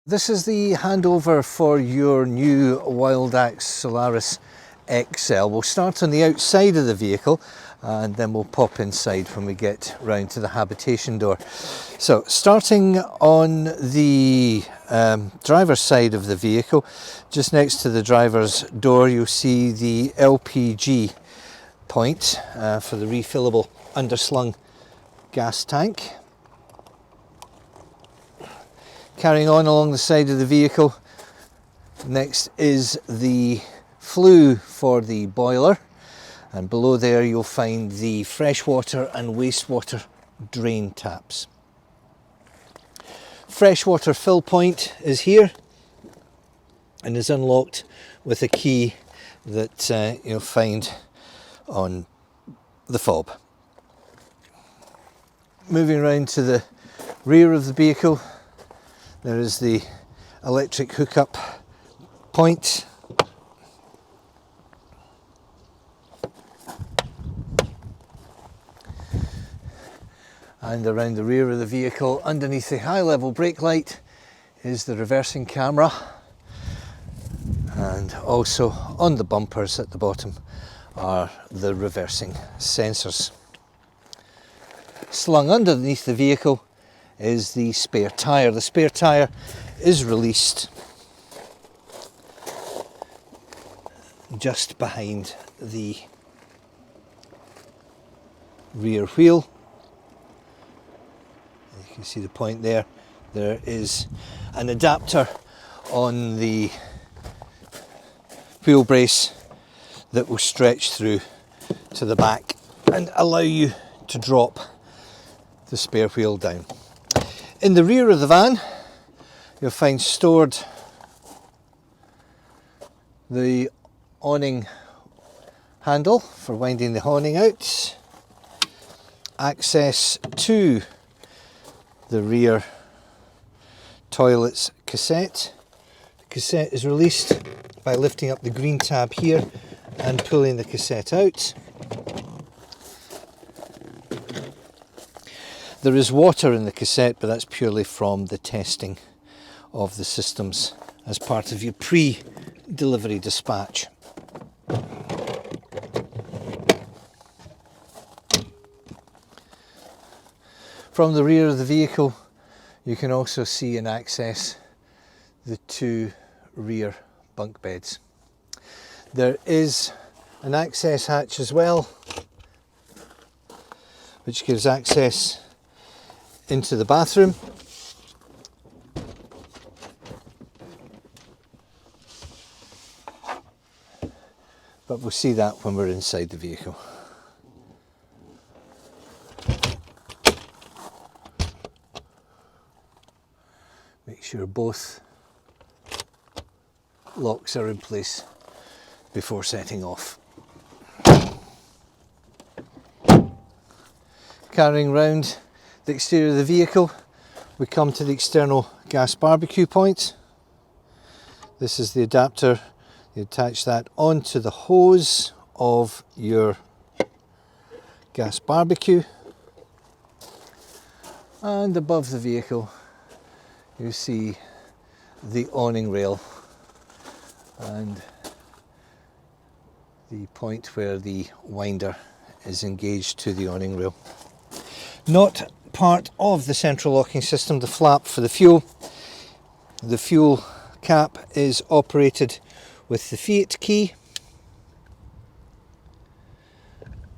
This is the handover for your new WildAx Solaris XL. We'll start on the outside of the vehicle and then we'll pop inside when we get round to the habitation door. So starting on the driver's side of the vehicle, just next to the driver's door, you'll see the LPG point for the refillable underslung gas tank. Carrying on along the side of the vehicle, next is the flue for the boiler, and below there you'll find the freshwater and wastewater drain taps. Freshwater fill point is here and is unlocked with a key that you'll find on the fob. Moving around to the rear of the vehicle, there is the electric hookup point. And around the rear of the vehicle, underneath the high level brake light, is the reversing camera. And also on the bumpers at the bottom are the reversing sensors. Slung underneath the vehicle is the spare tyre. The spare tyre is released just behind the rear wheel. You can see the point there. There is an adapter on the wheel brace that will stretch through to the back and allow you to drop the spare wheel down. In the rear of the van, you'll find stored the awning handle for winding the awning out, access to the rear toilets cassette. The cassette is released by lifting up the green tab here and pulling the cassette out. There is water in the cassette, but that's purely from the testing of the systems as part of your pre-delivery dispatch. From the rear of the vehicle, you can also see and access the two rear bunk beds. There is an access hatch as well, which gives access into the bathroom. But we'll see that when we're inside the vehicle. Make sure both locks are in place before setting off. Carrying round the exterior of the vehicle, we come to the external gas barbecue point. This is the adapter. You attach that onto the hose of your gas barbecue, and above the vehicle you see the awning rail and the point where the winder is engaged to the awning rail. Not part of the central locking system, the flap for the fuel. The fuel cap is operated with the Fiat key,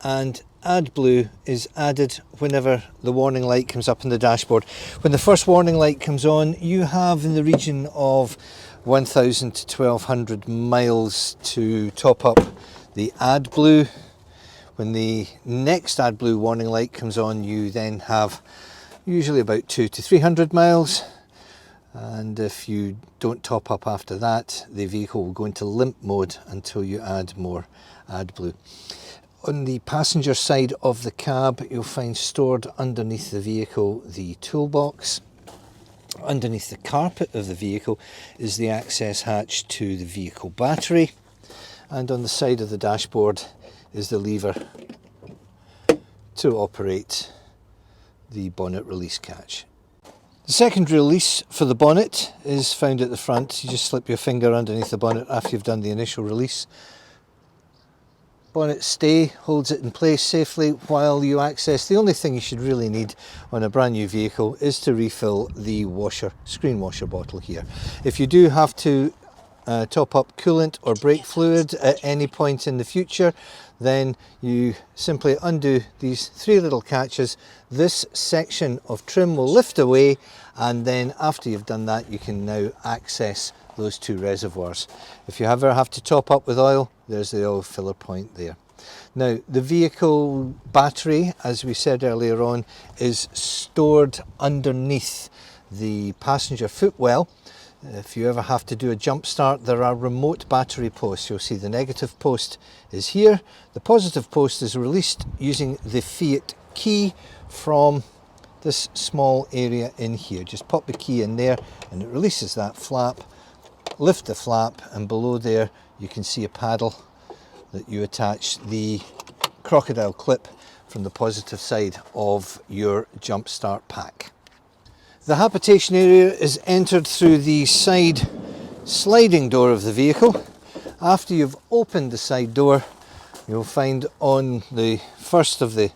and AdBlue is added whenever the warning light comes up on the dashboard. When the first warning light comes on, you have in the region of 1,000 to 1,200 miles to top up the AdBlue. When the next AdBlue warning light comes on, you then have usually about 200 to 300 miles. And if you don't top up after that, the vehicle will go into limp mode until you add more AdBlue. On the passenger side of the cab, you'll find stored underneath the vehicle the toolbox. Underneath the carpet of the vehicle is the access hatch to the vehicle battery. And on the side of the dashboard is the lever to operate the bonnet release catch. The secondary release for the bonnet is found at the front. You just slip your finger underneath the bonnet after you've done the initial release. Bonnet stay holds it in place safely while you access. The only thing you should really need on a brand new vehicle is to refill the screen washer bottle here. If you do have to top up coolant or brake fluid at any point in the future, then you simply undo these three little catches. This section of trim will lift away, and then after you've done that, you can now access those two reservoirs. If you ever have to top up with oil, there's the oil filler point there. Now, the vehicle battery, as we said earlier on, is stored underneath the passenger footwell. If you ever have to do a jump start, there are remote battery posts. You'll see the negative post is here. The positive post is released using the Fiat key from this small area in here. Just pop the key in there and it releases that flap. Lift the flap, and below there you can see a paddle that you attach the crocodile clip from the positive side of your jump start pack. The habitation area is entered through the side sliding door of the vehicle. After you've opened the side door, you'll find on the first of the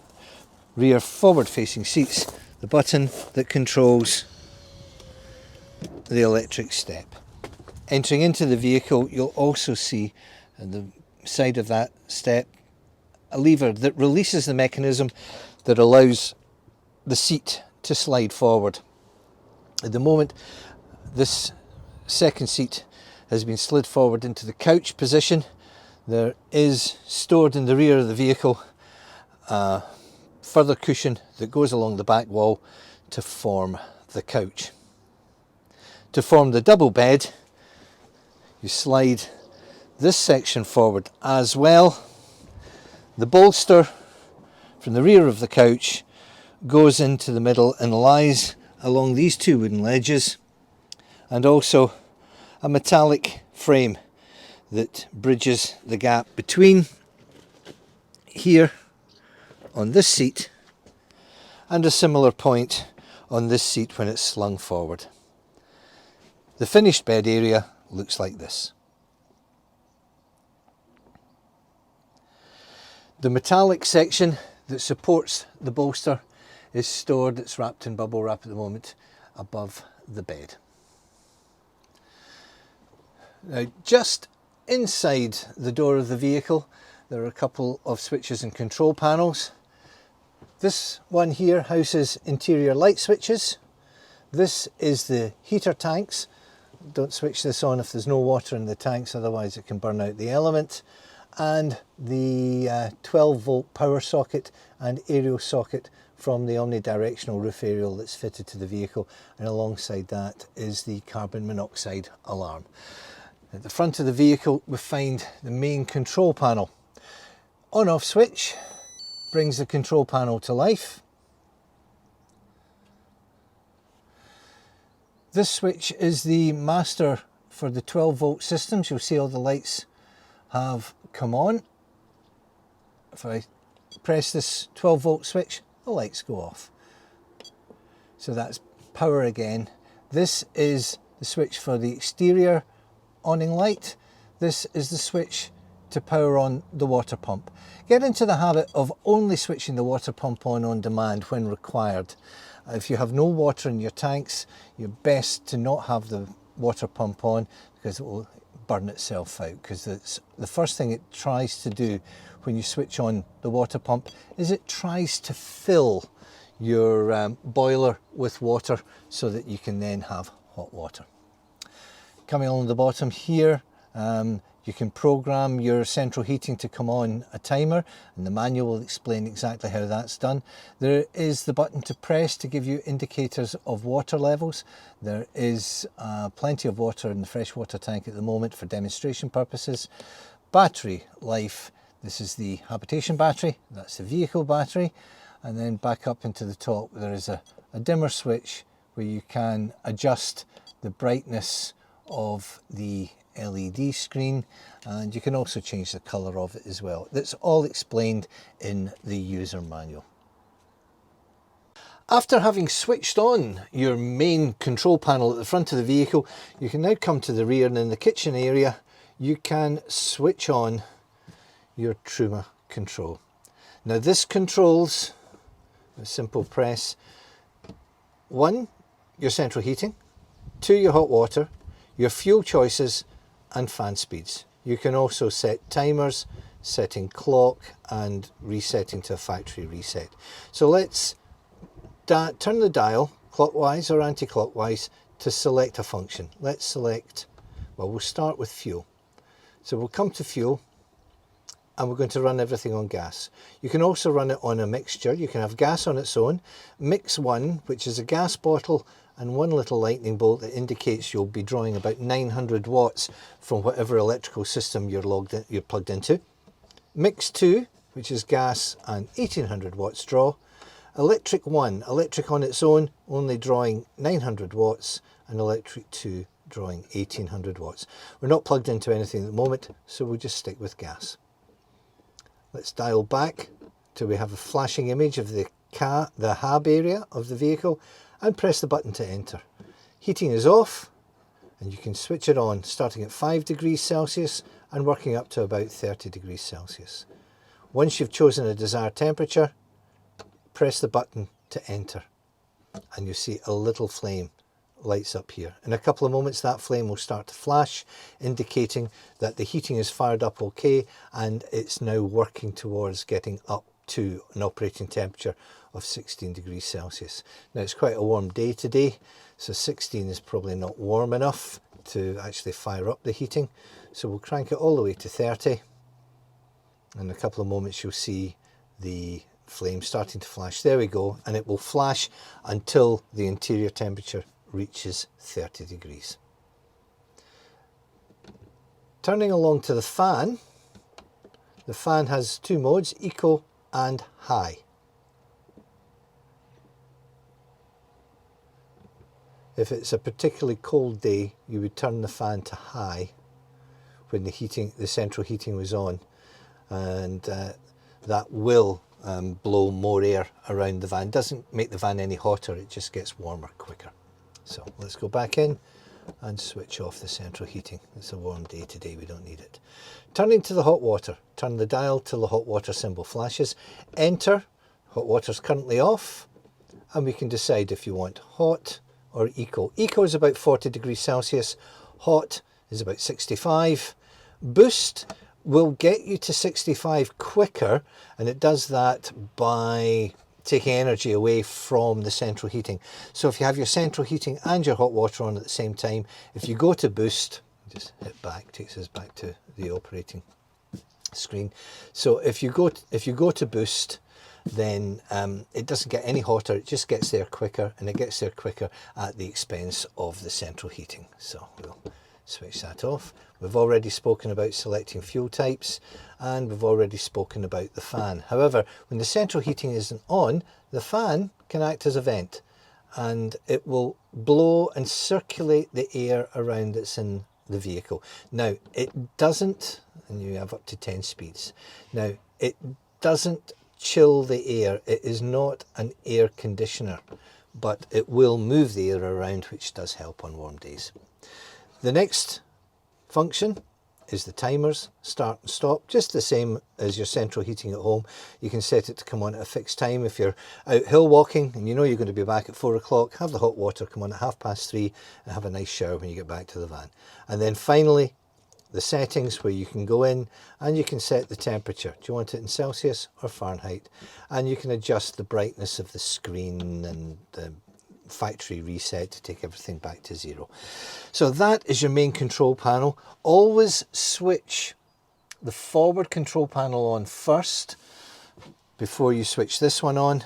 rear forward facing seats the button that controls the electric step. Entering into the vehicle, you'll also see on the side of that step a lever that releases the mechanism that allows the seat to slide forward. At the moment, this second seat has been slid forward into the couch position. There is stored in the rear of the vehicle a further cushion that goes along the back wall to form the couch. To form the double bed, you slide this section forward as well. The bolster from the rear of the couch goes into the middle and lies along these two wooden ledges, and also a metallic frame that bridges the gap between here on this seat and a similar point on this seat when it's slung forward. The finished bed area looks like this. The metallic section that supports the bolster is stored, it's wrapped in bubble wrap at the moment, above the bed. Now, just inside the door of the vehicle, there are a couple of switches and control panels. This one here houses interior light switches. This is the heater tanks. Don't switch this on if there's no water in the tanks, otherwise it can burn out the element. And the 12 volt power socket and aerial socket from the omnidirectional roof aerial that's fitted to the vehicle, and alongside that is the carbon monoxide alarm. At the front of the vehicle we find the main control panel. On-off switch brings the control panel to life. This switch is the master for the 12 volt systems. You'll see all the lights have come on. If I press this 12 volt switch, the lights go off. So that's power again. This is the switch for the exterior awning light. This is the switch to power on the water pump. Get into the habit of only switching the water pump on demand when required. If you have no water in your tanks, you're best to not have the water pump on, because it will burn itself out. Because the first thing it tries to do when you switch on the water pump is it tries to fill your boiler with water so that you can then have hot water. Coming along the bottom here, you can program your central heating to come on a timer, and the manual will explain exactly how that's done. There is the button to press to give you indicators of water levels. There is plenty of water in the freshwater tank at the moment for demonstration purposes. Battery life, this is the habitation battery, that's the vehicle battery, and then back up into the top there is a dimmer switch where you can adjust the brightness of the LED screen, and you can also change the colour of it as well. That's all explained in the user manual. After having switched on your main control panel at the front of the vehicle, you can now come to the rear, and in the kitchen area you can switch on your Truma control. Now this controls, a simple press, 1, your central heating, 2, your hot water, your fuel choices and fan speeds. You can also set timers, setting clock and resetting to a factory reset. So let's turn the dial clockwise or anti-clockwise to select a function. Let's select, well, we'll start with fuel. So we'll come to fuel and we're going to run everything on gas. You can also run it on a mixture. You can have gas on its own, mix 1, which is a gas bottle and 1 little lightning bolt that indicates you'll be drawing about 900 watts from whatever electrical system you're plugged into. Mix 2, which is gas and 1800 watts draw. Electric 1, electric on its own, only drawing 900 watts, and electric 2 drawing 1800 watts. We're not plugged into anything at the moment, so we'll just stick with gas. Let's dial back till we have a flashing image of the hab area of the vehicle and press the button to enter. Heating is off, and you can switch it on starting at 5 degrees Celsius and working up to about 30 degrees Celsius. Once you've chosen a desired temperature, press the button to enter and you see a little flame lights up here. In a couple of moments that flame will start to flash, indicating that the heating is fired up okay and it's now working towards getting up to an operating temperature of 16 degrees Celsius. Now it's quite a warm day today, so 16 is probably not warm enough to actually fire up the heating, so we'll crank it all the way to 30. In a couple of moments you'll see the flame starting to flash. There we go, and it will flash until the interior temperature reaches 30 degrees. Turning along to the fan has 2 modes, eco and high. If it's a particularly cold day, you would turn the fan to high when the central heating was on, and that will blow more air around the van. Doesn't make the van any hotter, it just gets warmer quicker. So let's go back in and switch off the central heating. It's a warm day today, we don't need it. Turning to the hot water, turn the dial till the hot water symbol flashes. Enter, hot water's currently off, and we can decide if you want hot or eco. Eco is about 40 degrees Celsius, hot is about 65. Boost will get you to 65 quicker, and it does that by taking energy away from the central heating. So if you have your central heating and your hot water on at the same time, if you go to boost, just hit back, takes us back to the operating screen. So if you go to boost, then it doesn't get any hotter, it just gets there quicker, and it gets there quicker at the expense of the central heating. So we'll switch that off. We've already spoken about selecting fuel types, and we've already spoken about the fan. However, when the central heating isn't on, the fan can act as a vent, and it will blow and circulate the air around that's in the vehicle. Now, it doesn't, and you have up to 10 speeds. Now, it doesn't chill the air. It is not an air conditioner, but it will move the air around, which does help on warm days. The next function is the timers, start and stop, just the same as your central heating at home. You can set it to come on at a fixed time. If you're out hill walking and you know you're going to be back at 4 o'clock, have the hot water come on at 3:30 and have a nice shower when you get back to the van. And then finally, the settings, where you can go in and you can set the temperature. Do you want it in Celsius or Fahrenheit? And you can adjust the brightness of the screen and the factory reset to take everything back to 0. So that is your main control panel. Always switch the forward control panel on first before you switch this one on,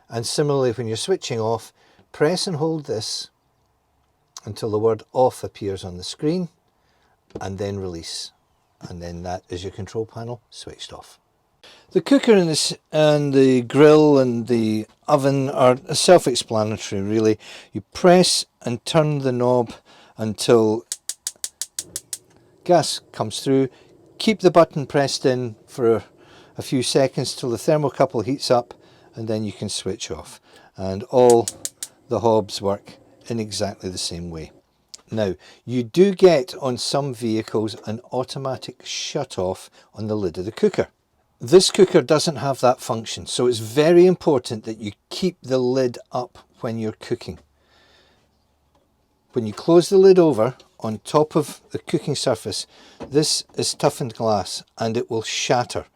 and similarly when you're switching off, press and hold this until the word off appears on the screen, and then release, and then that is your control panel switched off. The cooker and the grill and the oven are self-explanatory really. You press and turn the knob until gas comes through. Keep the button pressed in for a few seconds till the thermocouple heats up, and then you can switch off. And all the hobs work in exactly the same way. Now, you do get on some vehicles an automatic shut off on the lid of the cooker. This cooker doesn't have that function, so it's very important that you keep the lid up when you're cooking. When you close the lid over on top of the cooking surface, this is toughened glass and it will shatter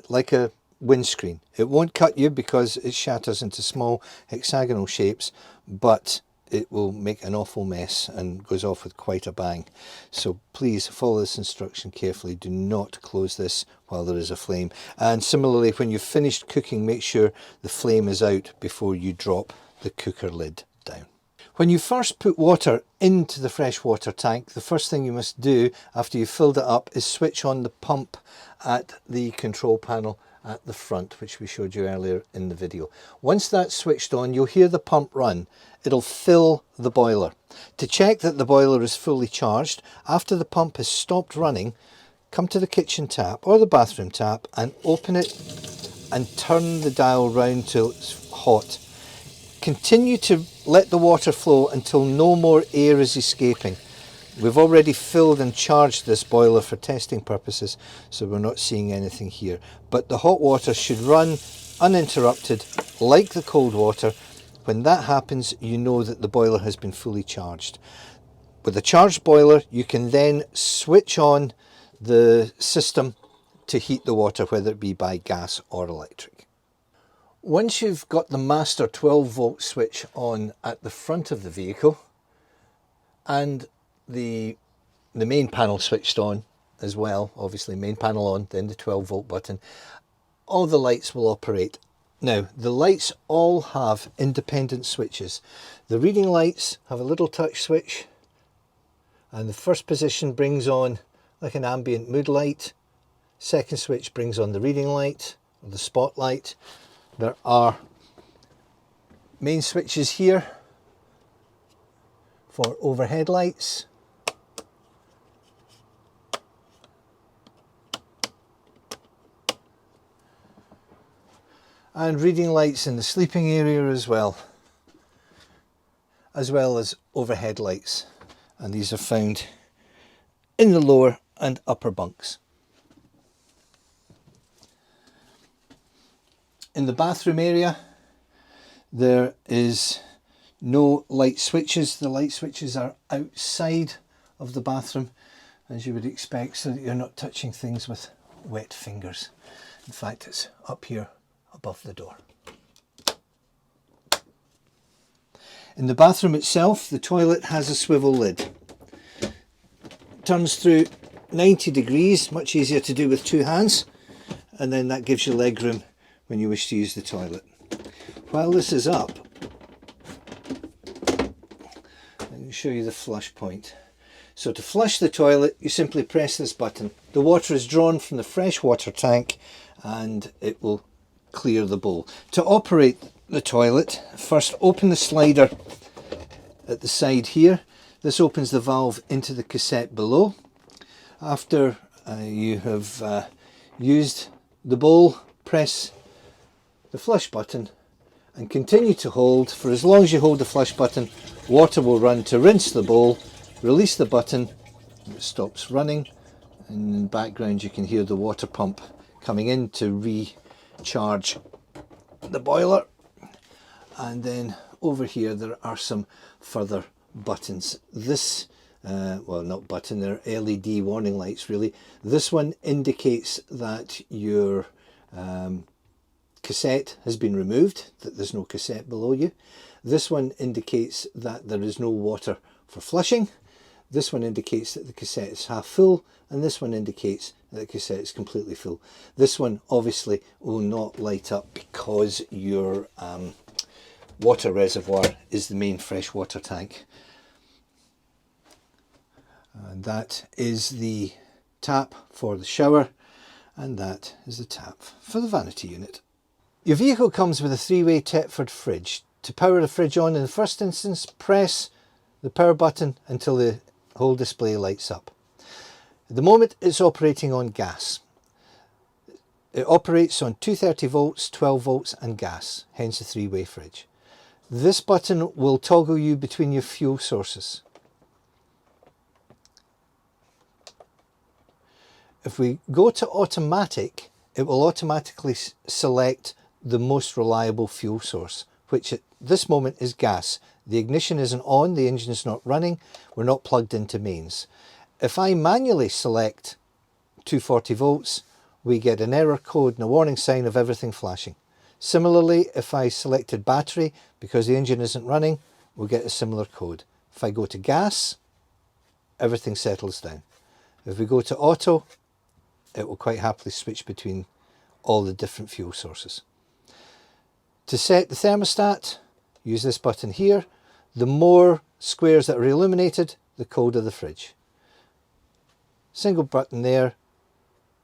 like a windscreen. It won't cut you because it shatters into small hexagonal shapes, but it will make an awful mess and goes off with quite a bang. So please follow this instruction carefully. Do not close this while there is a flame. And similarly, when you've finished cooking, make sure the flame is out before you drop the cooker lid down. When you first put water into the freshwater tank, the first thing you must do after you've filled it up is switch on the pump at the control panel at the front, which we showed you earlier in the video. Once that's switched on, you'll hear the pump run. It'll fill the boiler. To check that the boiler is fully charged, after the pump has stopped running, come to the kitchen tap or the bathroom tap and open it and turn the dial round till it's hot. Continue to let the water flow until no more air is escaping. We've already filled and charged this boiler for testing purposes, so we're not seeing anything here. But the hot water should run uninterrupted like the cold water. When that happens, you know that the boiler has been fully charged. With a charged boiler, you can then switch on the system to heat the water, whether it be by gas or electric. Once you've got the master 12-volt switch on at the front of the vehicle and the main panel switched on as well, obviously main panel on, then the 12-volt button, all the lights will operate. Now, the lights all have independent switches. The reading lights have a little touch switch, and the first position brings on like an ambient mood light. Second switch brings on the reading light or the spotlight. There are main switches here for overhead lights. And reading lights in the sleeping area as well as overhead lights. And these are found in the lower and upper bunks. In the bathroom area, there is no light switches. The light switches are outside of the bathroom, as you would expect, so that you're not touching things with wet fingers. In fact, it's up here above the door. In the bathroom itself, the toilet has a swivel lid. It turns through 90 degrees, much easier to do with two hands, and then that gives you leg room when you wish to use the toilet. While this is up, let me show you the flush point. So to flush the toilet, you simply press this button. The water is drawn from the freshwater tank and it will clear the bowl. To operate the toilet, first open the slider at the side here. This opens the valve into the cassette below. After you have used the bowl, press the flush button and continue to hold. For as long as you hold the flush button, water will run to rinse the bowl. Release the button, it stops running, and in the background you can hear the water pump coming in to recharge the boiler. And then over here there are some further buttons. This well, not button, they're LED warning lights really. This one indicates that your cassette has been removed, that there's no cassette below you. This one indicates that there is no water for flushing. This one indicates that the cassette is half full, and this one indicates that the cassette is completely full. This one obviously will not light up because your water reservoir is the main freshwater tank. And that is the tap for the shower, and that is the tap for the vanity unit. Your vehicle comes with a 3-way Thetford fridge. To power the fridge on, in the first instance, press the power button until the whole display lights up. At the moment it's operating on gas. It operates on 230 volts, 12 volts and gas, hence a three-way fridge. This button will toggle you between your fuel sources. If we go to automatic, it will automatically select the most reliable fuel source, which at this moment is gas. The ignition isn't on, the engine is not running, we're not plugged into mains. If I manually select 240 volts, we get an error code and a warning sign of everything flashing. Similarly, if I selected battery, because the engine isn't running, we'll get a similar code. If I go to gas, everything settles down. If we go to auto, it will quite happily switch between all the different fuel sources. To set the thermostat, use this button here. The more squares that are illuminated, the colder the fridge. Single button there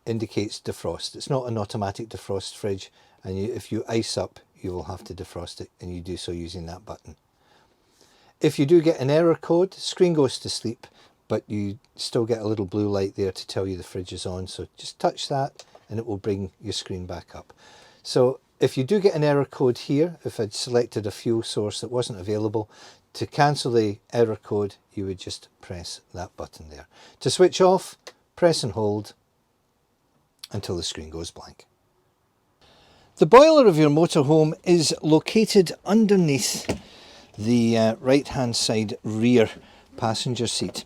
indicates defrost. It's not an automatic defrost fridge, and if you ice up, you will have to defrost it, and you do so using that button. If you do get an error code, screen goes to sleep, but you still get a little blue light there to tell you the fridge is on, so just touch that and it will bring your screen back up. So if you do get an error code here, if I'd selected a fuel source that wasn't available, to cancel the error code you would just press that button there. To switch off, press and hold until the screen goes blank. The boiler of your motorhome is located underneath the right hand side rear passenger seat.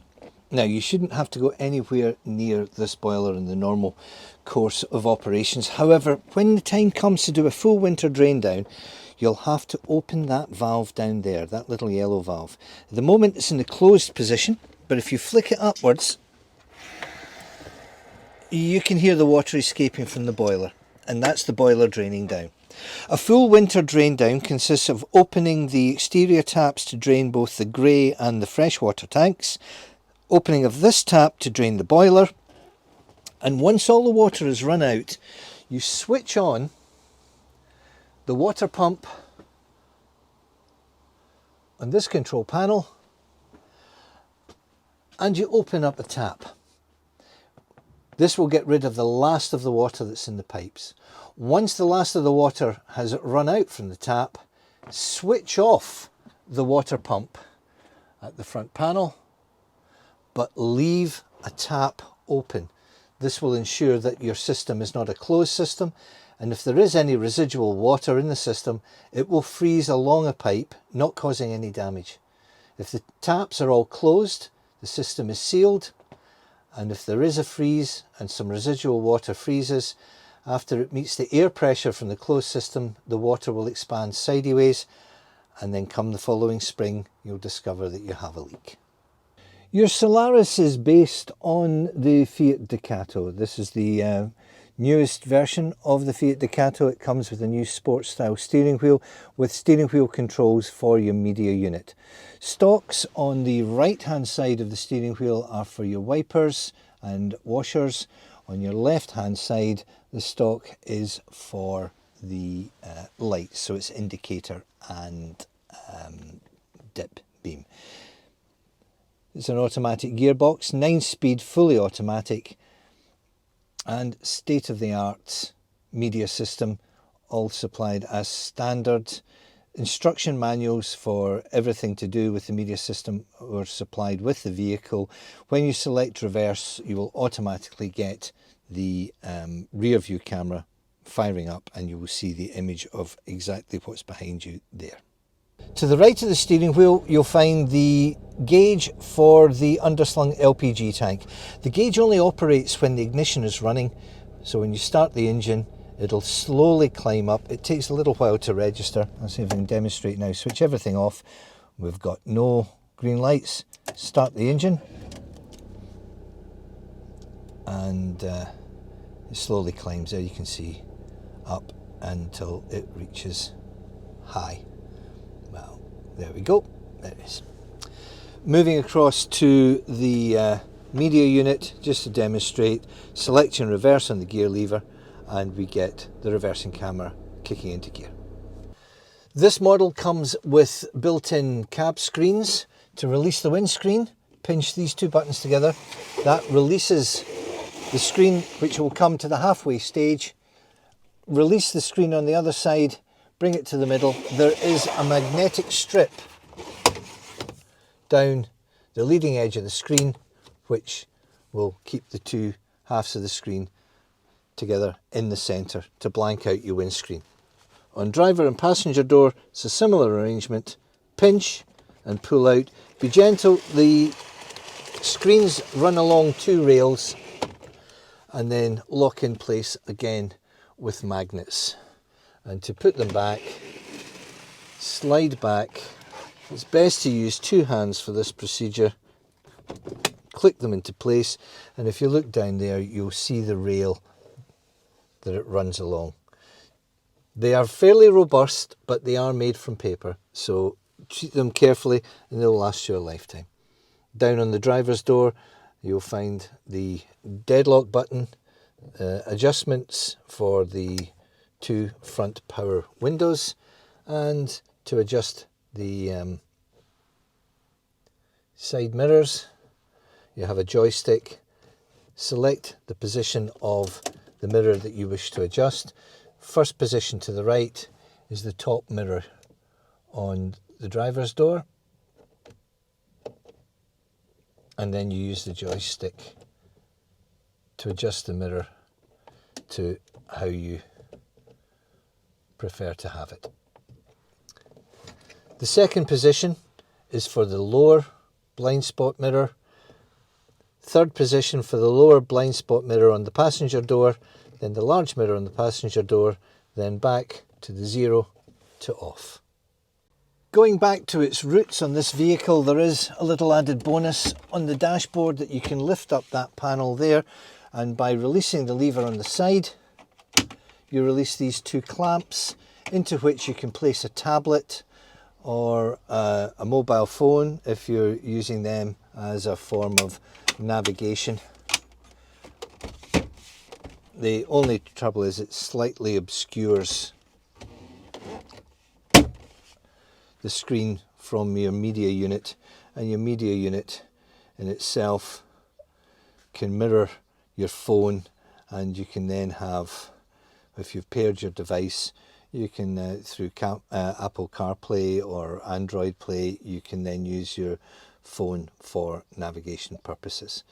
Now, you shouldn't have to go anywhere near this boiler in the normal course of operations. However, when the time comes to do a full winter drain down, you'll have to open that valve down there, that little yellow valve. At the moment it's in the closed position, but if you flick it upwards, you can hear the water escaping from the boiler, and that's the boiler draining down. A full winter drain down consists of opening the exterior taps to drain both the grey and the freshwater tanks, opening of this tap to drain the boiler, and once all the water is run out, you switch on the water pump on this control panel and you open up the tap. This will get rid of the last of the water that's in the pipes. Once the last of the water has run out from the tap, switch off the water pump at the front panel, but leave a tap open. This will ensure that your system is not a closed system, and if there is any residual water in the system, it will freeze along a pipe, not causing any damage. If the taps are all closed, the system is sealed, and if there is a freeze and some residual water freezes, after it meets the air pressure from the closed system, the water will expand sideways, and then come the following spring, you'll discover that you have a leak. Your Solaris is based on the Fiat Ducato. This is the newest version of the Fiat Ducato. It comes with a new sports style steering wheel with steering wheel controls for your media unit. Stocks on the right hand side of the steering wheel are for your wipers and washers. On your left hand side, the stock is for the lights, so it's indicator and dip beam. It's an automatic gearbox, 9-speed, fully automatic, and state-of-the-art media system, all supplied as standard. Instruction manuals for everything to do with the media system were supplied with the vehicle. When you select reverse, you will automatically get the rear view camera firing up, and you will see the image of exactly what's behind you there. To the right of the steering wheel, you'll find the gauge for the underslung LPG tank. The gauge only operates when the ignition is running, so when you start the engine, it'll slowly climb up. It takes a little while to register. I'll see if I can demonstrate now. Switch everything off. We've got no green lights. Start the engine, and it slowly climbs, there you can see, up until it reaches high. Well, there we go, there it is. Moving across to the media unit, just to demonstrate, selection reverse on the gear lever, and we get the reversing camera kicking into gear. This model comes with built-in cab screens. To release the windscreen, pinch these two buttons together. That releases the screen, which will come to the halfway stage, release the screen on the other side, bring it to the middle. There is a magnetic strip down the leading edge of the screen which will keep the two halves of the screen together in the centre to blank out your windscreen. On driver and passenger door, it's a similar arrangement. Pinch and pull out. Be gentle. The screens run along two rails and then lock in place again with magnets. And to put them back, slide back. It's best to use two hands for this procedure. Click them into place, and if you look down there, you'll see the rail that it runs along. They are fairly robust, but they are made from paper, so treat them carefully and they'll last you a lifetime. Down on the driver's door, you'll find the deadlock button, adjustments for the two front power windows, and to adjust the side mirrors, you have a joystick. Select the position of the mirror that you wish to adjust. First position to the right is the top mirror on the driver's door, and then you use the joystick to adjust the mirror to how you prefer to have it. The second position is for the lower blind spot mirror. Third position for the lower blind spot mirror on the passenger door, then the large mirror on the passenger door, then back to the 0 to off. Going back to its roots on this vehicle, there is a little added bonus on the dashboard that you can lift up that panel there, and by releasing the lever on the side, you release these two clamps into which you can place a tablet or a mobile phone if you're using them as a form of navigation. The only trouble is it slightly obscures the screen from your media unit, and your media unit in itself can mirror your phone, and you can then have, if you've paired your device, you can through Apple CarPlay or Android Play, you can then use your phone for navigation purposes.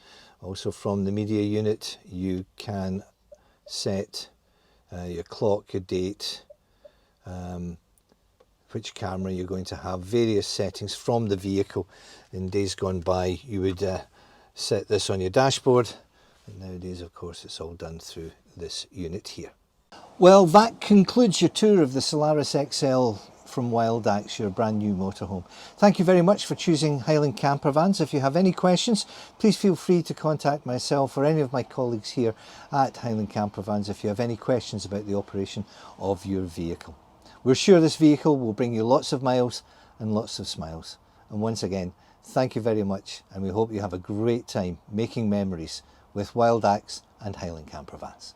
Also from the media unit you can set your clock, your date, which camera you're going to have, various settings from the vehicle. In days gone by you would set this on your dashboard, and nowadays of course it's all done through this unit here. Well, that concludes your tour of the Solaris XL from WildAx, your brand new motorhome. Thank you very much for choosing Highland Campervans. If you have any questions, please feel free to contact myself or any of my colleagues here at Highland Campervans if you have any questions about the operation of your vehicle. We're sure this vehicle will bring you lots of miles and lots of smiles. And once again, thank you very much, and we hope you have a great time making memories with WildAx and Highland Campervans.